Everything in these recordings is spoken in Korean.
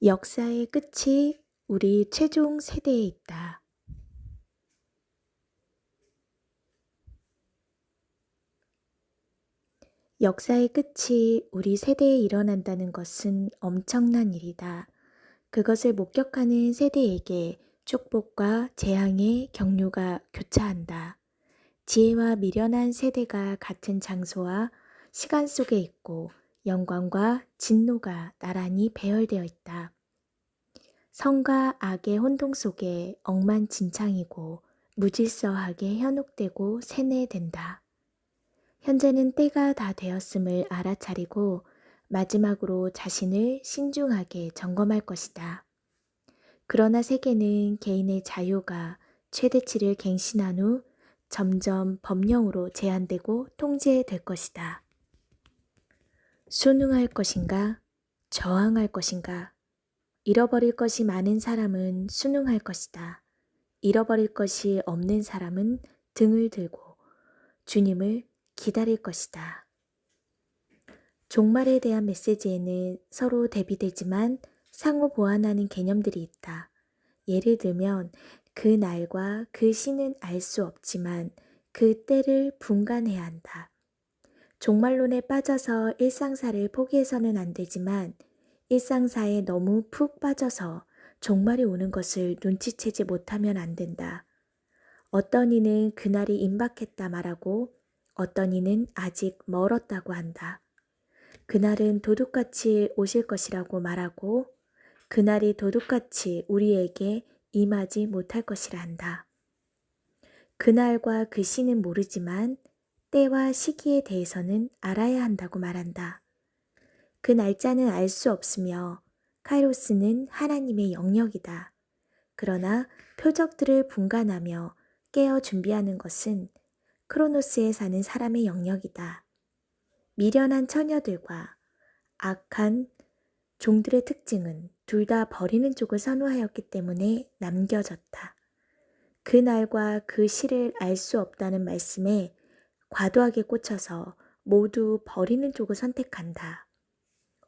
역사의 끝이 우리 최종 세대에 있다. 역사의 끝이 우리 세대에 일어난다는 것은 엄청난 일이다. 그것을 목격하는 세대에게 축복과 재앙의 경류가 교차한다. 지혜와 미련한 세대가 같은 장소와 시간 속에 있고 영광과 진노가 나란히 배열되어 있다. 성과 악의 혼동 속에 억만진창이고 무질서하게 현혹되고 세뇌된다. 현재는 때가 다 되었음을 알아차리고 마지막으로 자신을 신중하게 점검할 것이다. 그러나 세계는 개인의 자유가 최대치를 갱신한 후 점점 법령으로 제한되고 통제될 것이다. 순응할 것인가? 저항할 것인가? 잃어버릴 것이 많은 사람은 순응할 것이다. 잃어버릴 것이 없는 사람은 등을 들고 주님을 기다릴 것이다. 종말에 대한 메시지에는 서로 대비되지만 상호 보완하는 개념들이 있다. 예를 들면 그 날과 그 시는 알 수 없지만 그 때를 분간해야 한다. 종말론에 빠져서 일상사를 포기해서는 안 되지만 일상사에 너무 푹 빠져서 종말이 오는 것을 눈치채지 못하면 안 된다. 어떤 이는 그날이 임박했다 말하고 어떤 이는 아직 멀었다고 한다. 그날은 도둑같이 오실 것이라고 말하고 그날이 도둑같이 우리에게 임하지 못할 것이라 한다. 그날과 그 시는 모르지만 때와 시기에 대해서는 알아야 한다고 말한다. 그 날짜는 알 수 없으며 카이로스는 하나님의 영역이다. 그러나 표적들을 분간하며 깨어 준비하는 것은 크로노스에 사는 사람의 영역이다. 미련한 처녀들과 악한 종들의 특징은 둘 다 버리는 쪽을 선호하였기 때문에 남겨졌다. 그 날과 그 시를 알 수 없다는 말씀에 과도하게 꽂혀서 모두 버리는 쪽을 선택한다.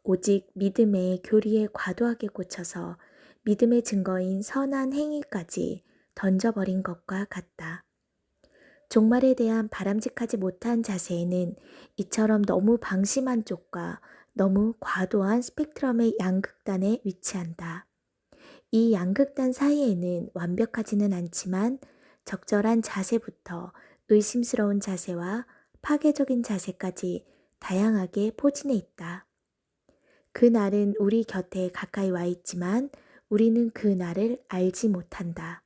오직 믿음의 교리에 과도하게 꽂혀서 믿음의 증거인 선한 행위까지 던져버린 것과 같다. 종말에 대한 바람직하지 못한 자세에는 이처럼 너무 방심한 쪽과 너무 과도한 스펙트럼의 양극단에 위치한다. 이 양극단 사이에는 완벽하지는 않지만 적절한 자세부터 의심스러운 자세와 파괴적인 자세까지 다양하게 포진해 있다. 그 날은 우리 곁에 가까이 와 있지만 우리는 그 날을 알지 못한다.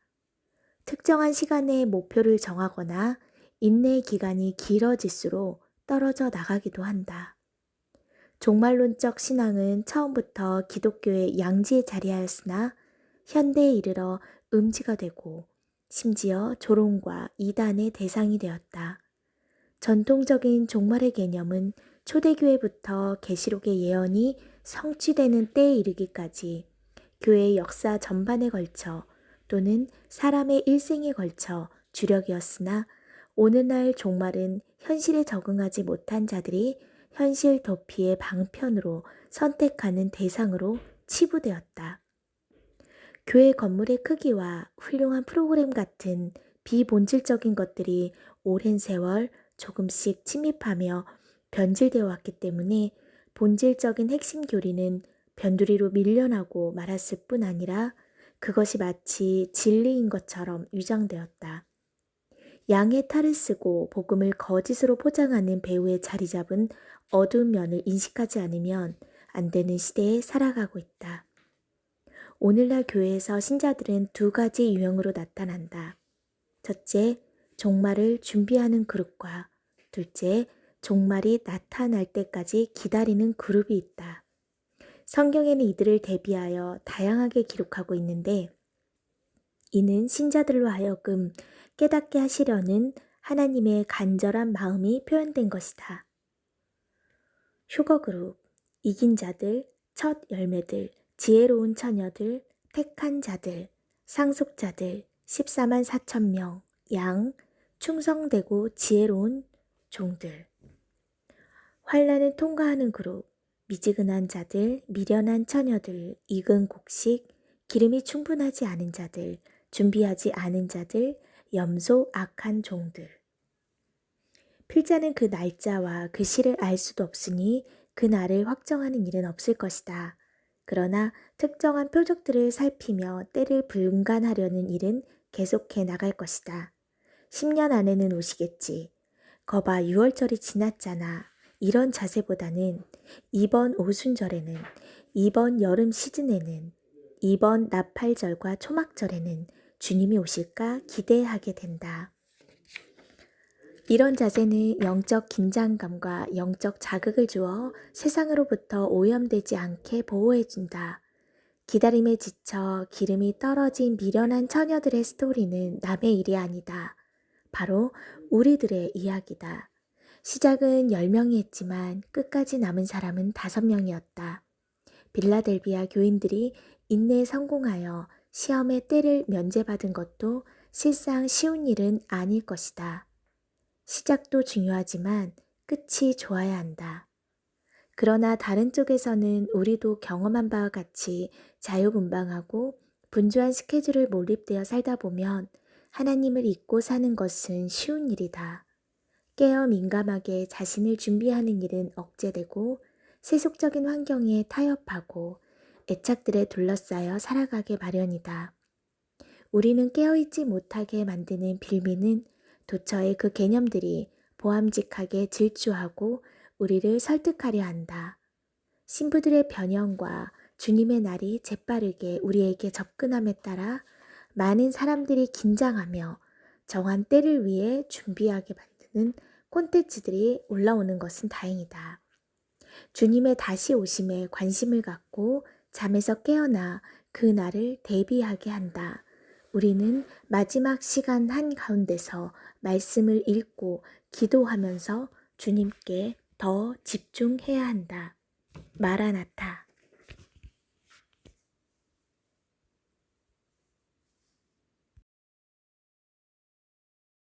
특정한 시간에 목표를 정하거나 인내의 기간이 길어질수록 떨어져 나가기도 한다. 종말론적 신앙은 처음부터 기독교의 양지에 자리하였으나 현대에 이르러 음지가 되고 심지어 조롱과 이단의 대상이 되었다. 전통적인 종말의 개념은 초대교회부터 계시록의 예언이 성취되는 때에 이르기까지 교회의 역사 전반에 걸쳐 또는 사람의 일생에 걸쳐 주력이었으나 오늘날 종말은 현실에 적응하지 못한 자들이 현실 도피의 방편으로 선택하는 대상으로 치부되었다. 교회 건물의 크기와 훌륭한 프로그램 같은 비본질적인 것들이 오랜 세월 조금씩 침입하며 변질되어 왔기 때문에 본질적인 핵심 교리는 변두리로 밀려나고 말았을 뿐 아니라 그것이 마치 진리인 것처럼 위장되었다. 양의 탈을 쓰고 복음을 거짓으로 포장하는 배우의 자리 잡은 어두운 면을 인식하지 않으면 안 되는 시대에 살아가고 있다. 오늘날 교회에서 신자들은 두 가지 유형으로 나타난다. 첫째, 종말을 준비하는 그룹과 둘째, 종말이 나타날 때까지 기다리는 그룹이 있다. 성경에는 이들을 대비하여 다양하게 기록하고 있는데 이는 신자들로 하여금 깨닫게 하시려는 하나님의 간절한 마음이 표현된 것이다. 휴거그룹, 이긴 자들, 첫 열매들, 지혜로운 처녀들, 택한 자들, 상속자들, 14만 4천 명, 양, 충성되고 지혜로운 종들. 환난을 통과하는 그룹, 미지근한 자들, 미련한 처녀들, 익은 곡식, 기름이 충분하지 않은 자들, 준비하지 않은 자들, 염소 악한 종들. 필자는 그 날짜와 그 시를 알 수도 없으니 그 날을 확정하는 일은 없을 것이다. 그러나 특정한 표적들을 살피며 때를 분간하려는 일은 계속해 나갈 것이다. 10년 안에는 오시겠지. 거봐 6월절이 지났잖아. 이런 자세보다는 이번 오순절에는, 이번 여름 시즌에는, 이번 나팔절과 초막절에는 주님이 오실까 기대하게 된다. 이런 자세는 영적 긴장감과 영적 자극을 주어 세상으로부터 오염되지 않게 보호해준다. 기다림에 지쳐 기름이 떨어진 미련한 처녀들의 스토리는 남의 일이 아니다. 바로 우리들의 이야기다. 시작은 10명이 했지만 끝까지 남은 사람은 5명이었다. 빌라델비아 교인들이 인내에 성공하여 시험의 때를 면제받은 것도 실상 쉬운 일은 아닐 것이다. 시작도 중요하지만 끝이 좋아야 한다. 그러나 다른 쪽에서는 우리도 경험한 바와 같이 자유분방하고 분주한 스케줄을 몰입되어 살다 보면 하나님을 잊고 사는 것은 쉬운 일이다. 깨어 민감하게 자신을 준비하는 일은 억제되고 세속적인 환경에 타협하고 애착들에 둘러싸여 살아가게 마련이다. 우리는 깨어있지 못하게 만드는 빌미는 도처에 그 개념들이 보암직하게 질주하고 우리를 설득하려 한다. 신부들의 변형과 주님의 날이 재빠르게 우리에게 접근함에 따라 많은 사람들이 긴장하며 정한 때를 위해 준비하게 만드는 콘텐츠들이 올라오는 것은 다행이다. 주님의 다시 오심에 관심을 갖고 잠에서 깨어나 그 날을 대비하게 한다. 우리는 마지막 시간 한가운데서 말씀을 읽고 기도하면서 주님께 더 집중해야 한다. 마라나타.